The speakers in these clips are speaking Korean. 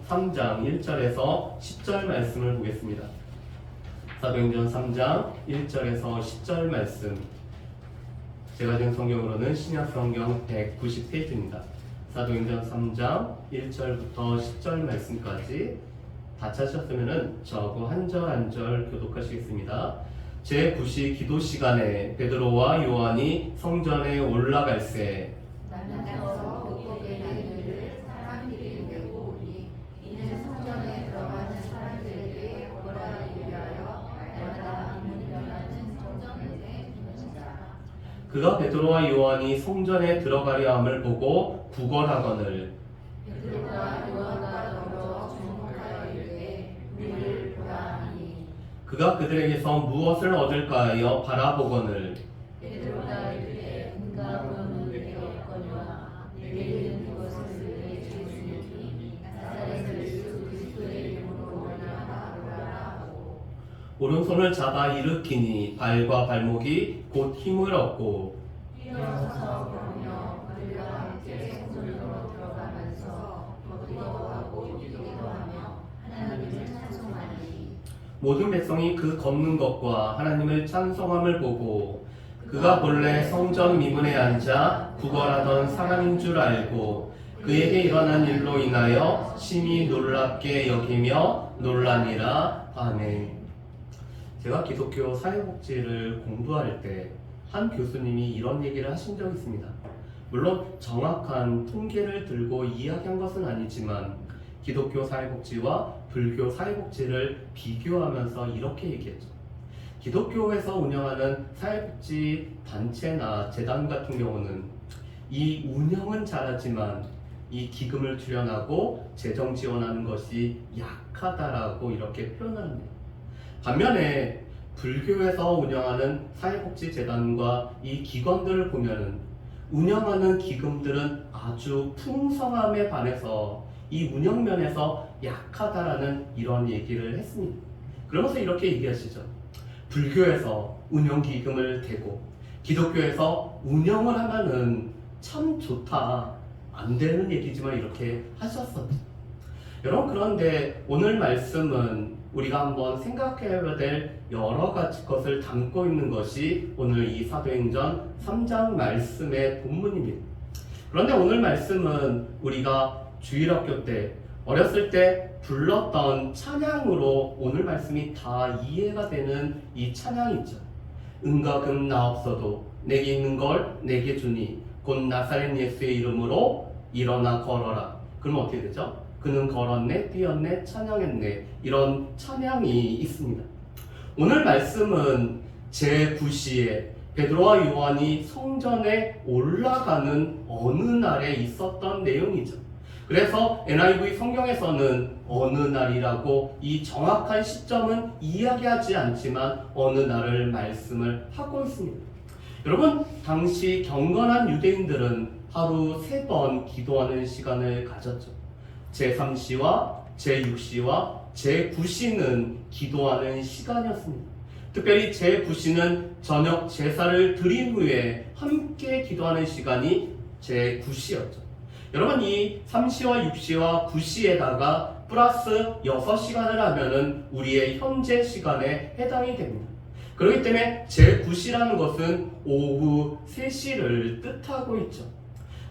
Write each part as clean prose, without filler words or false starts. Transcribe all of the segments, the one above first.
3장 1절에서 10절 말씀을 보겠습니다. 사도행전 3장 1절에서 10절 말씀. 제가 든 성경으로는 신약 성경 190페이지입니다. 사도행전 3장 1절부터 10절 말씀까지 다 찾으셨으면 저하고 한 절 한 절 교독하시겠습니다. 제9시 기도 시간에 베드로와 요한이 성전에 올라갈새 나가서 그곳에 이르기를 사람들이 메고 오니 이는 성전에 들어가는 사람들에게 오라 위하여 날마다 문이 열리는 성전에 있는 자. 그가 베드로와 요한이 성전에 들어가려 함을 보고 구걸하거늘 베드로와 요한과 더불어 주목하여 이르되 우리를 보라 하니 그가 그들에게서 무엇을 얻을까 하여 바라보거늘 베드로가 이르되 은과 금은 내게 없거니와 내게 있는 그것을 내 주님이 나사렛 예수 그리스도의 이름으로 원하나 보라 하고 오른손을 잡아 일으키니 발과 발목이 곧 힘을 얻고 일어서서 걸으며 그들과 함께 성전으로 들어가면서 기도하고 기도하며 하나님을 찬송하니 모든 백성이 그 걷는 것과 하나님을 찬송함을 보고 그가 본래 성전 미문에 앉아 구걸하던 사람인 줄 알고 그에게 일어난 일로 인하여 심히 놀랍게 여기며 놀라니라. 아멘. 제가 기독교 사회복지를 공부할 때 한 교수님이 이런 얘기를 하신 적이 있습니다. 물론 정확한 통계를 들고 이야기한 것은 아니지만 기독교 사회복지와 불교 사회복지를 비교하면서 이렇게 얘기했죠. 기독교에서 운영하는 사회복지 단체나 재단 같은 경우는 이 운영은 잘하지만 이 기금을 출연하고 재정 지원하는 것이 약하다라고 이렇게 표현합니다. 반면에 불교에서 운영하는 사회복지재단과 이 기관들을 보면은 운영하는 기금들은 아주 풍성함에 반해서 이 운영면에서 약하다라는 이런 얘기를 했습니다. 그러면서 이렇게 얘기하시죠. 불교에서 운영기금을 대고 기독교에서 운영을 하면은 참 좋다. 안 되는 얘기지만 이렇게 하셨었죠. 여러분, 그런데 오늘 말씀은 우리가 한번 생각해야 될 여러 가지 것을 담고 있는 것이 오늘 이 사도행전 3장 말씀의 본문입니다. 그런데 오늘 말씀은 우리가 주일학교 때 어렸을 때 불렀던 찬양으로 오늘 말씀이 다 이해가 되는 이 찬양이 있죠. 은과 금 나 없어도 내게 있는 걸 내게 주니 곧 나사렛 예수의 이름으로 일어나 걸어라. 그럼 어떻게 되죠? 그는 걸었네, 뛰었네, 찬양했네. 이런 찬양이 있습니다. 오늘 말씀은 제9시에 베드로와 요한이 성전에 올라가는 어느 날에 있었던 내용이죠. 그래서 NIV 성경에서는 어느 날이라고 이 정확한 시점은 이야기하지 않지만 어느 날을 말씀을 하고 있습니다. 여러분, 당시 경건한 유대인들은 하루 3번 기도하는 시간을 가졌죠. 제3시와 제6시와 제9시는 기도하는 시간이었습니다. 특별히 제9시는 저녁 제사를 드린 후에 함께 기도하는 시간이 제9시였죠. 여러분, 이 3시와 6시와 9시에다가 플러스 6시간을 하면은 우리의 현재 시간에 해당이 됩니다. 그렇기 때문에 제9시라는 것은 오후 3시를 뜻하고 있죠.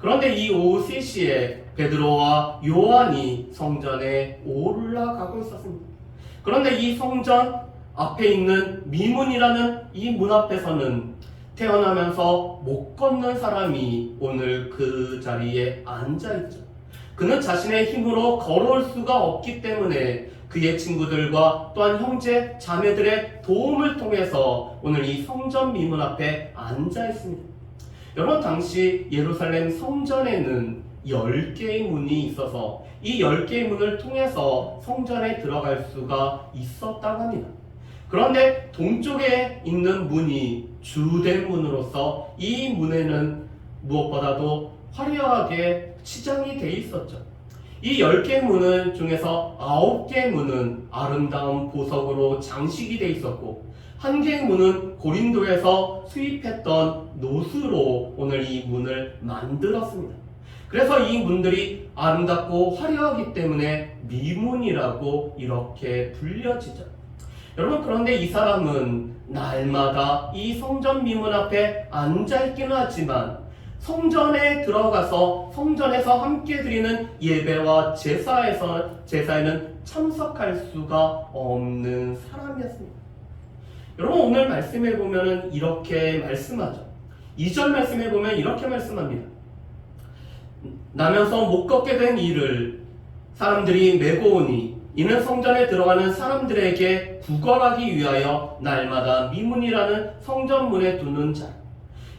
그런데 이 오후 3시에 베드로와 요한이 성전에 올라가고 있었습니다. 그런데 이 성전 앞에 있는 미문이라는 이 문 앞에서는 태어나면서 못 걷는 사람이 오늘 그 자리에 앉아있죠. 그는 자신의 힘으로 걸어올 수가 없기 때문에 그의 친구들과 또한 형제, 자매들의 도움을 통해서 오늘 이 성전 미문 앞에 앉아있습니다. 여러분, 당시 예루살렘 성전에는 10개의 문이 있어서 이 10개의 문을 통해서 성전에 들어갈 수가 있었다고 합니다. 그런데 동쪽에 있는 문이 주된 문으로서 이 문에는 무엇보다도 화려하게 치장이 돼 있었죠. 이 10개의 문 중에서 9개의 문은 아름다운 보석으로 장식이 돼 있었고, 한 개의 문은 고린도에서 수입했던 노수로 오늘 이 문을 만들었습니다. 그래서 이 문들이 아름답고 화려하기 때문에 미문이라고 이렇게 불려지죠. 여러분, 그런데 이 사람은 날마다 이 성전 미문 앞에 앉아있기는 하지만 성전에 들어가서 성전에서 함께 드리는 예배와 제사에는 참석할 수가 없는 사람이었습니다. 여러분, 오늘 말씀해 보면 이렇게 말씀하죠. 2절 말씀해 보면 이렇게 말씀합니다. 나면서 못 걷게 된 이를 사람들이 메고 오니 이는 성전에 들어가는 사람들에게 구걸하기 위하여 날마다 미문이라는 성전문에 두는 자.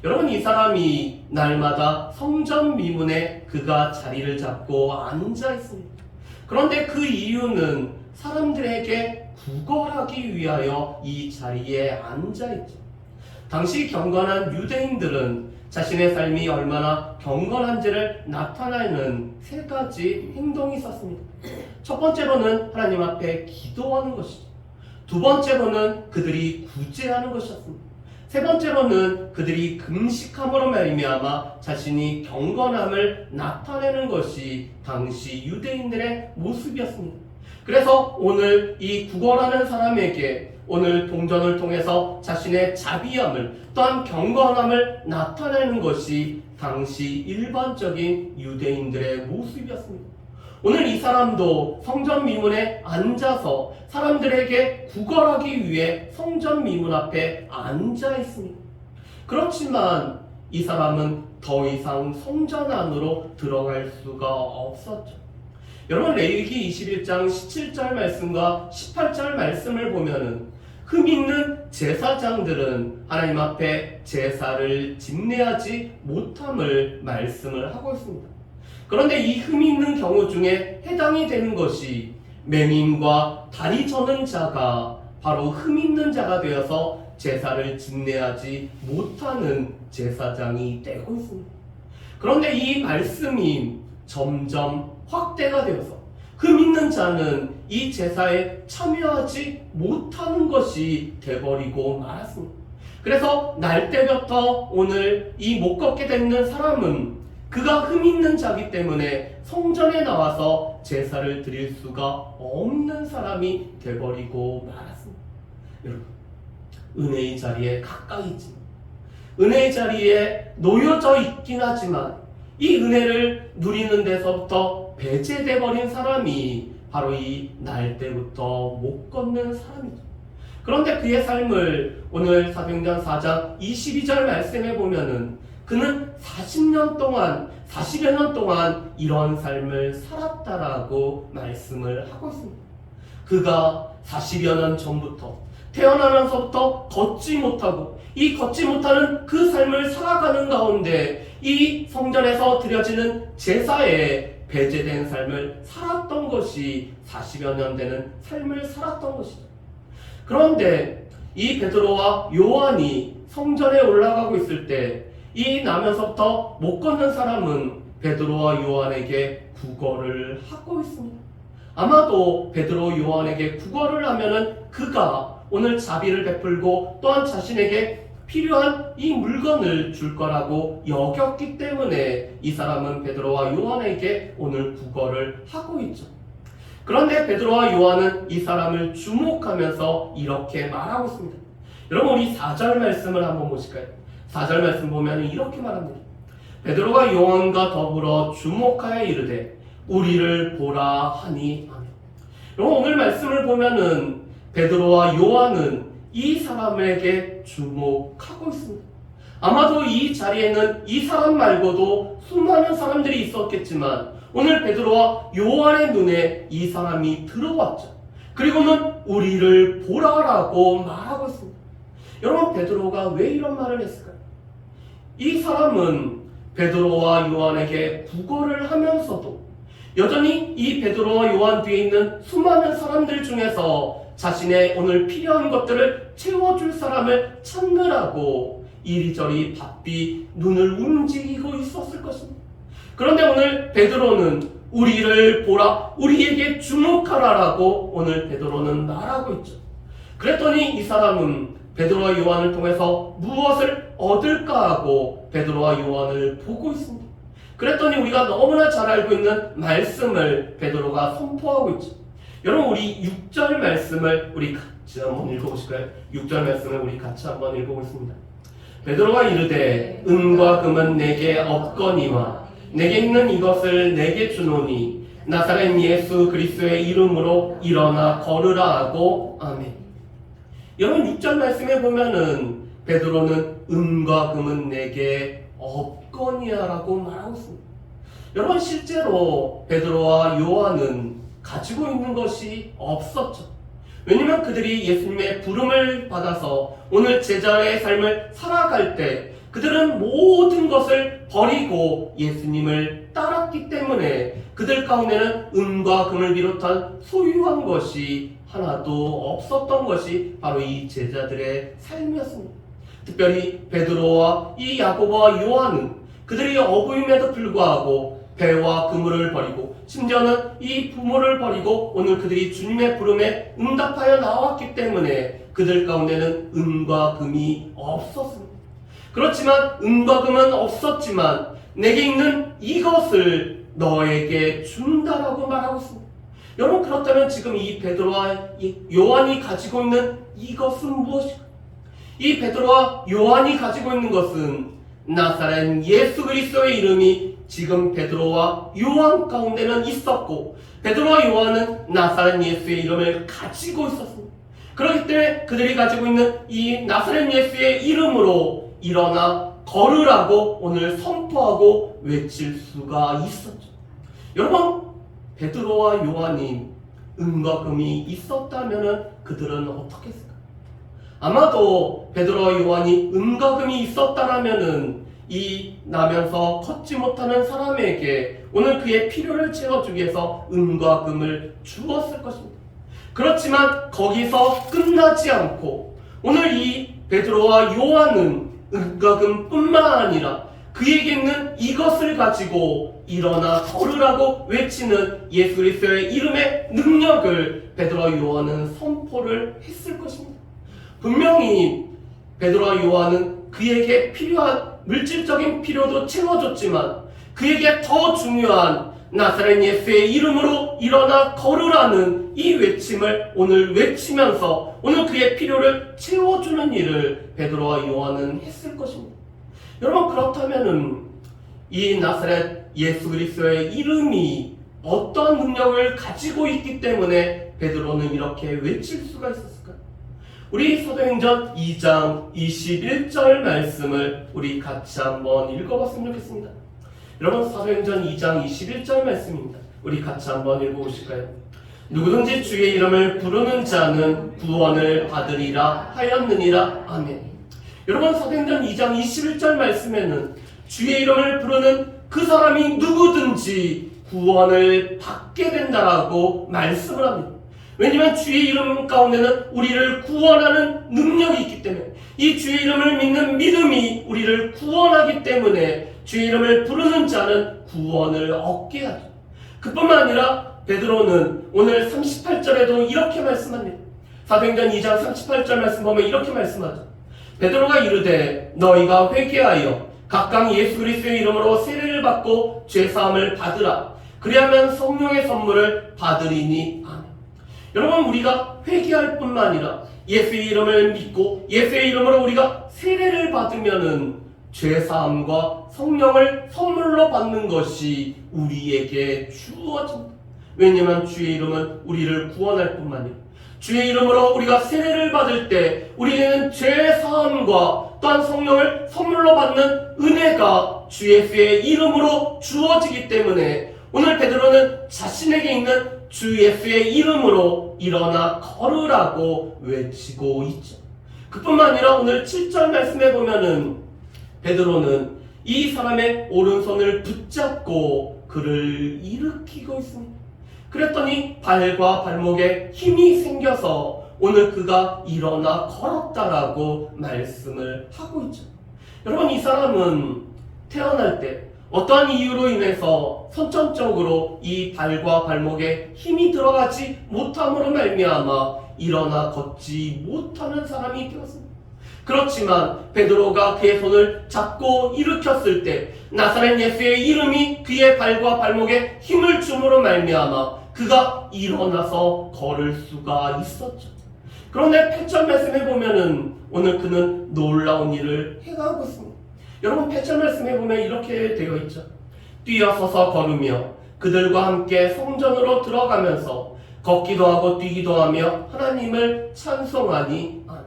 여러분, 이 사람이 날마다 성전 미문에 그가 자리를 잡고 앉아 있습니다. 그런데 그 이유는 사람들에게 구걸하기 위하여 이 자리에 앉아 있죠. 당시 경건한 유대인들은 자신의 삶이 얼마나 경건한지를 나타내는 세 가지 행동이 있었습니다. 첫 번째로는 하나님 앞에 기도하는 것이죠. 두 번째로는 그들이 구제하는 것이었습니다. 세 번째로는 그들이 금식함으로 말미암아 자신이 경건함을 나타내는 것이 당시 유대인들의 모습이었습니다. 그래서 오늘 이 구걸하는 사람에게 오늘 동전을 통해서 자신의 자비함을 또한 경건함을 나타내는 것이 당시 일반적인 유대인들의 모습이었습니다. 오늘 이 사람도 성전 미문에 앉아서 사람들에게 구걸하기 위해 성전 미문 앞에 앉아 있습니다. 그렇지만 이 사람은 더 이상 성전 안으로 들어갈 수가 없었죠. 여러분, 레위기 21장 17절 말씀과 18절 말씀을 보면은 흠 있는 제사장들은 하나님 앞에 제사를 집례하지 못함을 말씀을 하고 있습니다. 그런데 이 흠이 있는 경우 중에 해당이 되는 것이 맹인과 다리 저는 자가 바로 흠 있는 자가 되어서 제사를 집례하지 못하는 제사장이 되고 있습니다. 그런데 이 말씀이 점점 확대가 되어서 흠 있는 자는 이 제사에 참여하지 못하는 것이 돼버리고 말았습니다. 그래서 날 때부터 오늘 이 못 걷게 되는 사람은 그가 흠 있는 자기 때문에 성전에 나와서 제사를 드릴 수가 없는 사람이 돼버리고 말았습니다. 여러분, 은혜의 자리에 가까이 있지만, 은혜의 자리에 놓여져 있긴 하지만 이 은혜를 누리는 데서부터 배제돼 버린 사람이 바로 이 날 때부터 못 걷는 사람이죠. 그런데 그의 삶을 오늘 사도행전 4장 22절 말씀해 보면은 그는 40년 동안 40여 년 동안 이런 삶을 살았다라고 말씀을 하고 있습니다. 그가 40여 년 전부터 태어나면서부터 걷지 못하고 이 걷지 못하는 그 삶을 살아가는 가운데 이 성전에서 드려지는 제사에 배제된 삶을 살았던 것이 40여 년 되는 삶을 살았던 것이죠. 그런데 이 베드로와 요한이 성전에 올라가고 있을 때 이 나면서부터 못 걷는 사람은 베드로와 요한에게 구걸을 하고 있습니다. 아마도 베드로 요한에게 구걸을 하면은 그가 오늘 자비를 베풀고 또한 자신에게 필요한 이 물건을 줄 거라고 여겼기 때문에 이 사람은 베드로와 요한에게 오늘 구걸을 하고 있죠. 그런데 베드로와 요한은 이 사람을 주목하면서 이렇게 말하고 있습니다. 여러분, 우리 4절 말씀을 한번 보실까요? 4절 말씀 보면 이렇게 말합니다. 베드로가 요한과 더불어 주목하여 이르되 우리를 보라 하니 아멘. 여러분, 오늘 말씀을 보면은 베드로와 요한은 이 사람에게 주목하고 있습니다. 아마도 이 자리에는 이 사람 말고도 수많은 사람들이 있었겠지만 오늘 베드로와 요한의 눈에 이 사람이 들어왔죠. 그리고는 우리를 보라라고 말하고 있습니다. 여러분, 베드로가 왜 이런 말을 했을까요? 이 사람은 베드로와 요한에게 구걸을 하면서도 여전히 이 베드로와 요한 뒤에 있는 수많은 사람들 중에서 자신의 오늘 필요한 것들을 채워줄 사람을 찾느라고 이리저리 바삐 눈을 움직이고 있었을 것입니다. 그런데 오늘 베드로는 우리를 보라, 우리에게 주목하라라고 오늘 베드로는 말하고 있죠. 그랬더니 이 사람은 베드로와 요한을 통해서 무엇을 얻을까 하고 베드로와 요한을 보고 있습니다. 그랬더니 우리가 너무나 잘 알고 있는 말씀을 베드로가 선포하고 있죠. 여러분, 우리 6절 말씀을 우리 같이 한번 읽어보실까요? 6절 말씀을 우리 같이 한번 읽어보겠습니다. 베드로가 이르되 은과 금은 내게 없거니와 내게 있는 이것을 내게 주노니 나사렛 예수 그리스도의 이름으로 일어나 걸으라 하고 아멘. 여러분, 6절 말씀에 보면은 베드로는 은과 금은 내게 없거니와 라고 말하고 있습니다. 여러분, 실제로 베드로와 요한은 가지고 있는 것이 없었죠. 왜냐면 그들이 예수님의 부름을 받아서 오늘 제자의 삶을 살아갈 때 그들은 모든 것을 버리고 예수님을 따랐기 때문에 그들 가운데는 은과 금을 비롯한 소유한 것이 하나도 없었던 것이 바로 이 제자들의 삶이었습니다. 특별히 베드로와 이 야고보와 요한은 그들이 어부임에도 불구하고 배와 그물을 버리고 심지어는 이 부모를 버리고 오늘 그들이 주님의 부름에 응답하여 나왔기 때문에 그들 가운데는 은과 금이 없었습니다. 그렇지만 은과 금은 없었지만 내게 있는 이것을 너에게 준다라고 말하고 있습니다. 여러분, 그렇다면 지금 이 베드로와 요한이 가지고 있는 이것은 무엇일까요? 이 베드로와 요한이 가지고 있는 것은 나사렛 예수 그리스도의 이름이 지금 베드로와 요한 가운데는 있었고 베드로와 요한은 나사렛 예수의 이름을 가지고 있었습니다. 그렇기 때문에 그들이 가지고 있는 이 나사렛 예수의 이름으로 일어나 걸으라고 오늘 선포하고 외칠 수가 있었죠. 여러분, 베드로와 요한이 은과 금이 있었다면 그들은 어떻게 했을까요? 아마도 베드로와 요한이 은과 금이 있었다면 이 나면서 걷지 못하는 사람에게 오늘 그의 필요를 채워주기 위해서 은과 금을 주었을 것입니다. 그렇지만 거기서 끝나지 않고 오늘 이 베드로와 요한은 은과 금뿐만 아니라 그에게 있는 이것을 가지고 일어나 걸으라고 외치는 예수 그리스도의 이름의 능력을 베드로와 요한은 선포를 했을 것입니다. 분명히 베드로와 요한은 그에게 필요한 물질적인 필요도 채워줬지만 그에게 더 중요한 나사렛 예수의 이름으로 일어나 걸으라는 이 외침을 오늘 외치면서 오늘 그의 필요를 채워주는 일을 베드로와 요한은 했을 것입니다. 여러분, 그렇다면은 이 나사렛 예수 그리스도의 이름이 어떤 능력을 가지고 있기 때문에 베드로는 이렇게 외칠 수가 있었을까요? 우리 사도행전 2장 21절 말씀을 우리 같이 한번 읽어봤으면 좋겠습니다. 여러분, 사도행전 2장 21절 말씀입니다. 우리 같이 한번 읽어보실까요? 누구든지 주의 이름을 부르는 자는 구원을 받으리라 하였느니라. 아멘. 여러분, 사도행전 2장 21절 말씀에는 주의 이름을 부르는 그 사람이 누구든지 구원을 받게 된다라고 말씀을 합니다. 왜냐하면 주의 이름 가운데는 우리를 구원하는 능력이 있기 때문에 이 주의 이름을 믿는 믿음이 우리를 구원하기 때문에 주의 이름을 부르는 자는 구원을 얻게 하죠. 그뿐만 아니라 베드로는 오늘 38절에도 이렇게 말씀합니다. 사도행전 2장 38절 말씀 보면 이렇게 말씀하죠. 베드로가 이르되 너희가 회개하여 각각 예수 그리스도의 이름으로 세례를 받고 죄사함을 받으라. 그리하면 성령의 선물을 받으리니. 아멘. 여러분, 우리가 회개할 뿐만 아니라 예수의 이름을 믿고 예수의 이름으로 우리가 세례를 받으면은 죄사함과 성령을 선물로 받는 것이 우리에게 주어집니다. 왜냐하면 주의 이름은 우리를 구원할 뿐만 아니라 주의 이름으로 우리가 세례를 받을 때 우리에게는 죄사함과 또한 성령을 선물로 받는 은혜가 주 예수의 이름으로 주어지기 때문에 오늘 베드로는 자신에게 있는 주 예수의 이름으로 일어나 걸으라고 외치고 있죠. 그뿐만 아니라 오늘 7절 말씀에 보면은 베드로는 이 사람의 오른손을 붙잡고 그를 일으키고 있습니다. 그랬더니 발과 발목에 힘이 생겨서 오늘 그가 일어나 걸었다라고 말씀을 하고 있죠. 여러분, 이 사람은 태어날 때 어떠한 이유로 인해서 선천적으로 이 발과 발목에 힘이 들어가지 못함으로 말미암아 일어나 걷지 못하는 사람이 되었습니다. 그렇지만 베드로가 그의 손을 잡고 일으켰을 때 나사렛 예수의 이름이 그의 발과 발목에 힘을 줌으로 말미암아 그가 일어나서 걸을 수가 있었죠. 그런데 8절 말씀에 보면은 오늘 그는 놀라운 일을 행하고 있습니다. 여러분 8절 말씀에 보면 이렇게 되어 있죠. 뛰어서서 걸으며 그들과 함께 성전으로 들어가면서 걷기도 하고 뛰기도 하며 하나님을 찬송하니 아멘.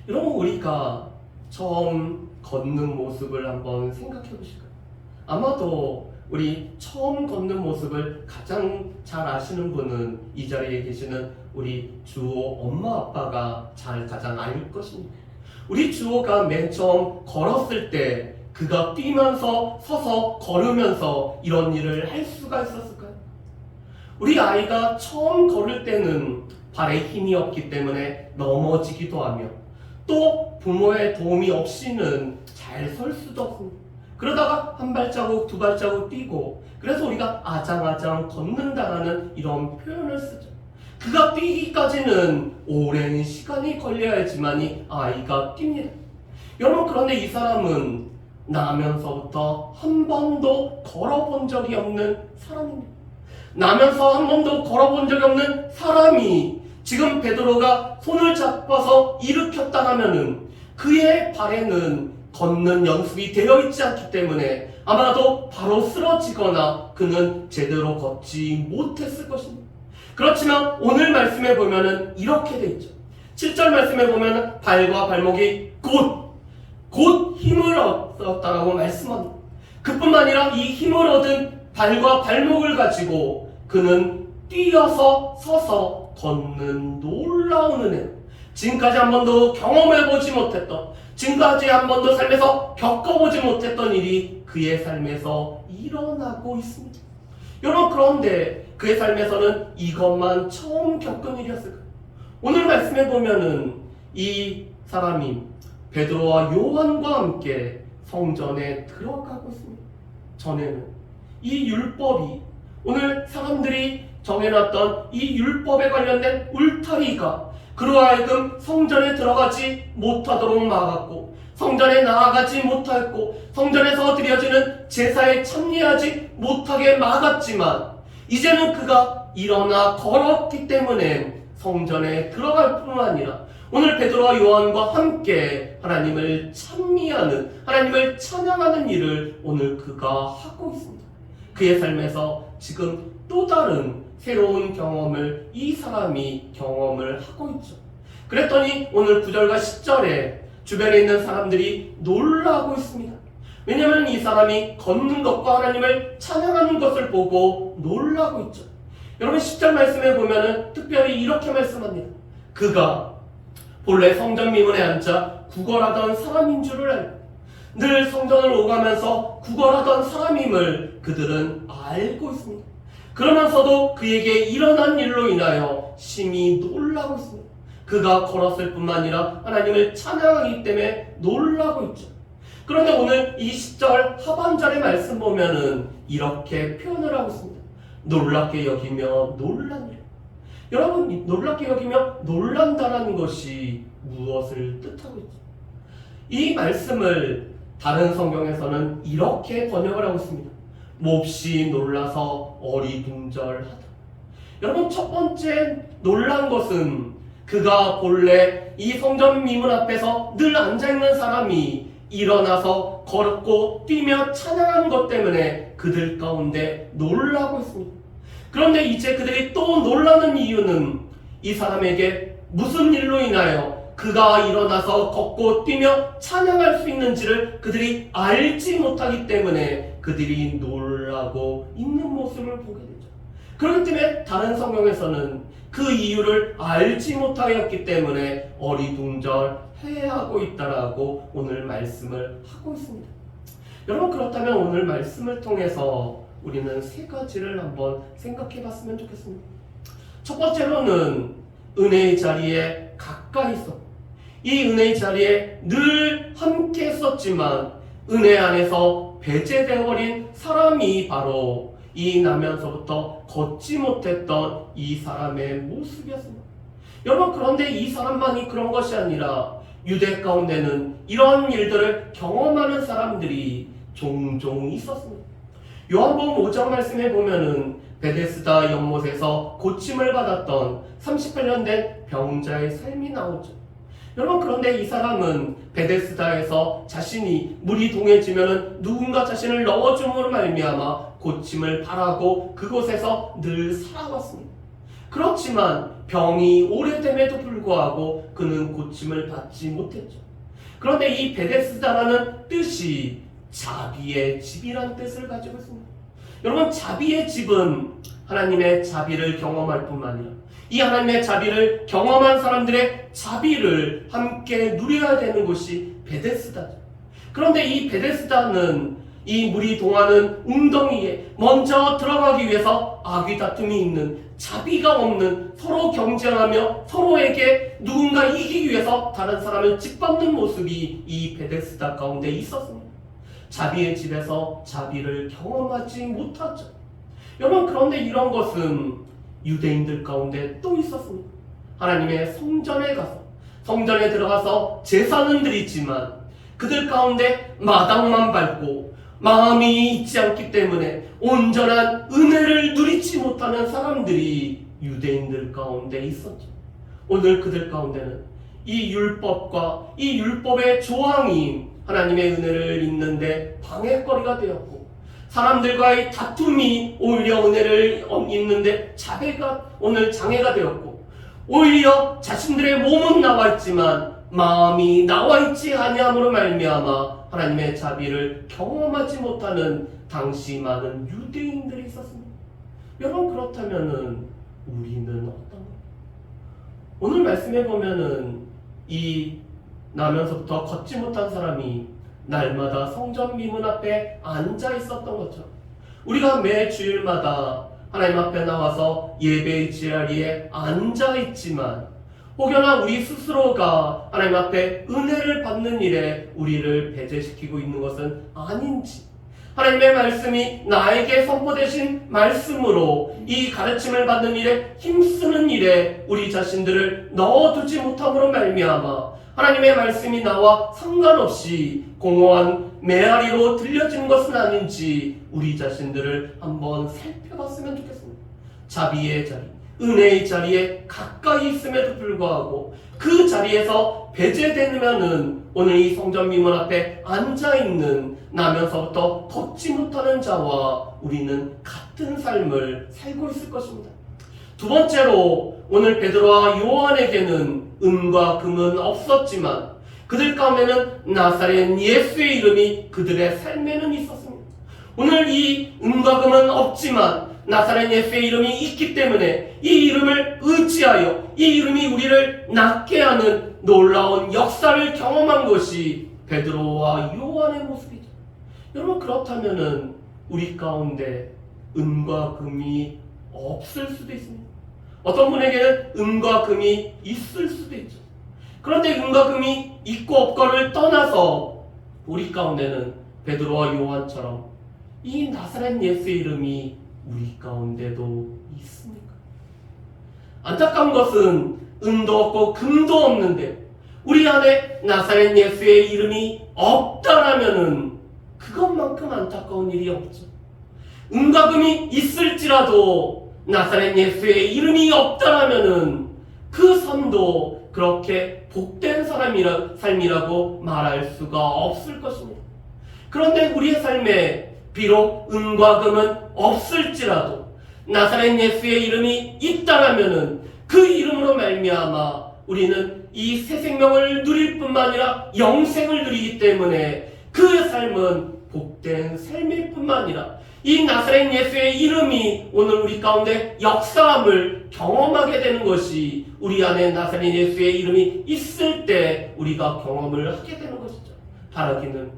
여러분 우리가 처음 걷는 모습을 한번 생각해 보실까요? 아마도 우리 처음 걷는 모습을 가장 잘 아시는 분은 이 자리에 계시는 우리 주호 엄마 아빠가 가장 알 것입니다. 우리 주호가 맨 처음 걸었을 때 그가 뛰면서 서서 걸으면서 이런 일을 할 수가 있었을까요? 우리 아이가 처음 걸을 때는 발에 힘이 없기 때문에 넘어지기도 하며 또 부모의 도움이 없이는 잘 설 수도 없습니다. 그러다가 한 발자국 두 발자국 뛰고 그래서 우리가 아장아장 걷는다라는 이런 표현을 쓰죠. 그가 뛰기까지는 오랜 시간이 걸려야지만이 아이가 뜁니다. 여러분 그런데 이 사람은 나면서부터 한 번도 걸어본 적이 없는 사람입니다. 나면서 한 번도 걸어본 적이 없는 사람이 지금 베드로가 손을 잡아서 일으켰다 하면은 그의 발에는 걷는 연습이 되어 있지 않기 때문에 아마도 바로 쓰러지거나 그는 제대로 걷지 못했을 것입니다. 그렇지만 오늘 말씀에 보면은 이렇게 돼 있죠. 7절 말씀에 보면은 발과 발목이 곧 힘을 얻었다라고 말씀합니다. 그뿐만 아니라 이 힘을 얻은 발과 발목을 가지고 그는 뛰어서 서서 걷는 놀라운 은혜, 지금까지 한 번도 경험해보지 못했던, 지금까지 한 번도 삶에서 겪어보지 못했던 일이 그의 삶에서 일어나고 있습니다. 여러분 그런데 그의 삶에서는 이것만 처음 겪은 일이었을까요? 오늘 말씀해 보면은 이 사람이 베드로와 요한과 함께 성전에 들어가고 있습니다. 전에는 이 율법이 오늘 사람들이 정해놨던 이 율법에 관련된 울타리가 그로 하여금 성전에 들어가지 못하도록 막았고 성전에 나아가지 못했고 성전에서 드려지는 제사에 참여하지 못하게 막았지만 이제는 그가 일어나 걸었기 때문에 성전에 들어갈 뿐만 아니라 오늘 베드로와 요한과 함께 하나님을 찬미하는, 하나님을 찬양하는 일을 오늘 그가 하고 있습니다. 그의 삶에서 지금 또 다른 새로운 경험을 이 사람이 경험을 하고 있죠. 그랬더니 오늘 9절과 10절에 주변에 있는 사람들이 놀라고 있습니다. 왜냐하면 이 사람이 걷는 것과 하나님을 찬양하는 것을 보고 놀라고 있죠. 여러분 10절 말씀에 보면은 특별히 이렇게 말씀합니다. 그가 본래 성전 미문에 앉아 구걸하던 사람인 줄을 알고 늘 성전을 오가면서 구걸하던 사람임을 그들은 알고 있습니다. 그러면서도 그에게 일어난 일로 인하여 심히 놀라고 있습니다. 그가 걸었을 뿐만 아니라 하나님을 찬양하기 때문에 놀라고 있죠. 그런데 오늘 이 10절 하반절의 말씀 보면은 이렇게 표현을 하고 있습니다. 놀랍게 여기며 놀란 일. 여러분 놀랍게 여기며 놀란다라는 것이 무엇을 뜻하고 있죠? 이 말씀을 다른 성경에서는 이렇게 번역을 하고 있습니다. 몹시 놀라서 어리둥절하다. 여러분 첫 번째 놀란 것은 그가 본래 이 성전 미문 앞에서 늘 앉아있는 사람이 일어나서 걸었고 뛰며 찬양하는 것 때문에 그들 가운데 놀라고 있습니다. 그런데 이제 그들이 또 놀라는 이유는 이 사람에게 무슨 일로 인하여 그가 일어나서 걷고 뛰며 찬양할 수 있는지를 그들이 알지 못하기 때문에 그들이 놀라고 있는 모습을 보게 되죠. 그렇기 때문에 다른 성경에서는 그 이유를 알지 못하였기 때문에 어리둥절해하고 있다라고 오늘 말씀을 하고 있습니다. 여러분 그렇다면 오늘 말씀을 통해서 우리는 세 가지를 한번 생각해 봤으면 좋겠습니다. 첫 번째로는 은혜의 자리에 가까이 있어. 이 은혜의 자리에 늘 함께 있었지만 은혜 안에서 배제되어 버린 사람이 바로 이 나면서부터 걷지 못했던 이 사람의 모습이었습니다. 여러분 그런데 이 사람만이 그런 것이 아니라 유대 가운데는 이런 일들을 경험하는 사람들이 종종 있었습니다. 요한복음 5장 말씀에 보면은 베데스다 연못에서 고침을 받았던 38년 된 병자의 삶이 나오죠. 여러분, 그런데 이 사람은 베데스다에서 자신이 물이 동해지면은 누군가 자신을 넣어줌으로 말미암아 고침을 바라고 그곳에서 늘 살아왔습니다. 그렇지만 병이 오래됨에도 불구하고 그는 고침을 받지 못했죠. 그런데 이 베데스다라는 뜻이 자비의 집이란 뜻을 가지고 있습니다. 여러분, 자비의 집은 하나님의 자비를 경험할 뿐만 아니라 이 하나님의 자비를 경험한 사람들의 자비를 함께 누려야 되는 곳이 베데스다죠. 그런데 이 베데스다는 이 물이 동하는 웅덩이에 먼저 들어가기 위해서 악의 다툼이 있는, 자비가 없는, 서로 경쟁하며 서로에게 누군가 이기기 위해서 다른 사람을 짓밟는 모습이 이 베데스다 가운데 있었습니다. 자비의 집에서 자비를 경험하지 못하죠. 여러분, 그런데 이런 것은 유대인들 가운데 또 있었습니다. 하나님의 성전에 가서, 성전에 들어가서 제사는 드리지만 그들 가운데 마당만 밟고 마음이 있지 않기 때문에 온전한 은혜를 누리지 못하는 사람들이 유대인들 가운데 있었죠. 오늘 그들 가운데는 이 율법과 이 율법의 조항이 하나님의 은혜를 잊는데 방해거리가 되었고, 사람들과의 다툼이 오히려 은혜를 잊는데 오늘 장애가 되었고, 오히려 자신들의 몸은 나와 있지만 마음이 나와 있지 아니함으로 말미암아 하나님의 자비를 경험하지 못하는 당시 많은 유대인들이 있었습니다. 여러분, 그렇다면은 우리는 어떤가? 오늘 말씀해 보면은 이 나면서부터 걷지 못한 사람이 날마다 성전 미문 앞에 앉아 있었던 것처럼 우리가 매 주일마다 하나님 앞에 나와서 예배의 자리에 앉아 있지만 혹여나 우리 스스로가 하나님 앞에 은혜를 받는 일에 우리를 배제시키고 있는 것은 아닌지, 하나님의 말씀이 나에게 선포되신 말씀으로 이 가르침을 받는 일에 힘쓰는 일에 우리 자신들을 넣어두지 못함으로 말미암아 하나님의 말씀이 나와 상관없이 공허한 메아리로 들려지는 것은 아닌지 우리 자신들을 한번 살펴봤으면 좋겠습니다. 자비의 자리, 은혜의 자리에 가까이 있음에도 불구하고 그 자리에서 배제되면은 오늘 이 성전 미문 앞에 앉아있는 나면서부터 걷지 못하는 자와 우리는 같은 삶을 살고 있을 것입니다. 두 번째로 오늘 베드로와 요한에게는 은과 금은 없었지만 그들 가운데는 나사렛 예수의 이름이 그들의 삶에는 있었습니다. 오늘 이 은과 금은 없지만 나사렛 예수의 이름이 있기 때문에 이 이름을 의지하여 이 이름이 우리를 낫게 하는 놀라운 역사를 경험한 것이 베드로와 요한의 모습이죠. 여러분, 그렇다면은 우리 가운데 은과 금이 없을 수도 있습니다. 어떤 분에게는 은과 금이 있을 수도 있죠. 그런데 은과 금이 있고 없고를 떠나서 우리 가운데는 베드로와 요한처럼 이 나사렛 예수의 이름이 우리 가운데도 있습니까? 안타까운 것은 은도 없고 금도 없는데 우리 안에 나사렛 예수의 이름이 없다라면은 그것만큼 안타까운 일이 없죠. 은과 금이 있을지라도 나사렛 예수의 이름이 없다라면은 그 삶도 그렇게 복된 삶이라고 말할 수가 없을 것입니다. 그런데 우리의 삶에 비록 은과 금은 없을지라도 나사렛 예수의 이름이 있다라면은 그 이름으로 말미암아 우리는 이 새 생명을 누릴 뿐만 아니라 영생을 누리기 때문에 그 삶은 복된 삶일 뿐만 아니라 이 나사렛 예수의 이름이 오늘 우리 가운데 역사함을 경험하게 되는 것이 우리 안에 나사렛 예수의 이름이 있을 때 우리가 경험을 하게 되는 것이죠. 바라기는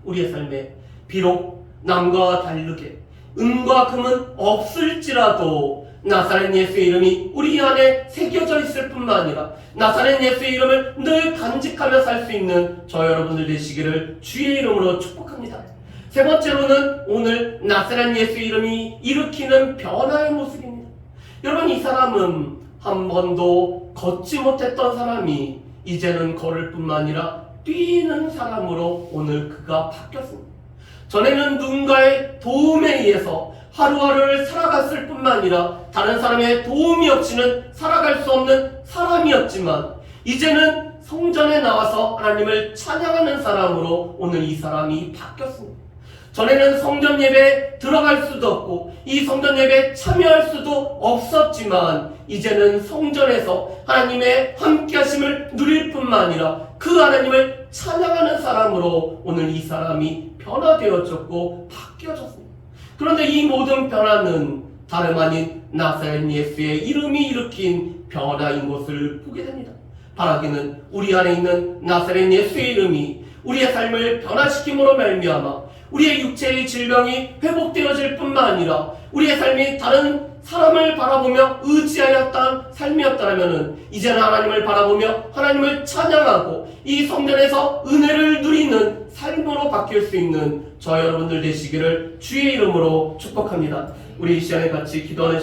우리의 삶에 비록 남과 다르게 은과 금은 없을지라도 나사렛 예수의 이름이 우리 안에 새겨져 있을 뿐만 아니라 나사렛 예수의 이름을 늘 간직하며 살 수 있는 저 여러분들 되시기를 주의 이름으로 축복합니다. 세 번째로는 오늘 나사렛 예수의 이름이 일으키는 변화의 모습입니다. 여러분, 이 사람은 한 번도 걷지 못했던 사람이 이제는 걸을 뿐만 아니라 뛰는 사람으로 오늘 그가 바뀌었습니다. 전에는 누군가의 도움에 의해서 하루하루를 살아갔을 뿐만 아니라 다른 사람의 도움이 없이는 살아갈 수 없는 사람이었지만 이제는 성전에 나와서 하나님을 찬양하는 사람으로 오늘 이 사람이 바뀌었습니다. 전에는 성전 예배에 들어갈 수도 없고 이 성전 예배에 참여할 수도 없었지만 이제는 성전에서 하나님의 함께하심을 누릴 뿐만 아니라 그 하나님을 찬양하는 사람으로 오늘 이 사람이 변화되어졌고 바뀌어졌습니다. 그런데 이 모든 변화는 다름 아닌 나사렛 예수의 이름이 일으킨 변화인 것을 보게 됩니다. 바라기는 우리 안에 있는 나사렛 예수의 이름이 우리의 삶을 변화시킴으로 말미암아 우리의 육체의 질병이 회복되어질 뿐만 아니라 우리의 삶이 다른 사람을 바라보며 의지하였던 삶이었다면 이제는 하나님을 바라보며 하나님을 찬양하고 이 성전에서 은혜를 누리는 삶으로 바뀔 수 있는 저와 여러분들 되시기를 주의 이름으로 축복합니다. 우리 이 시간에 같이 기도하는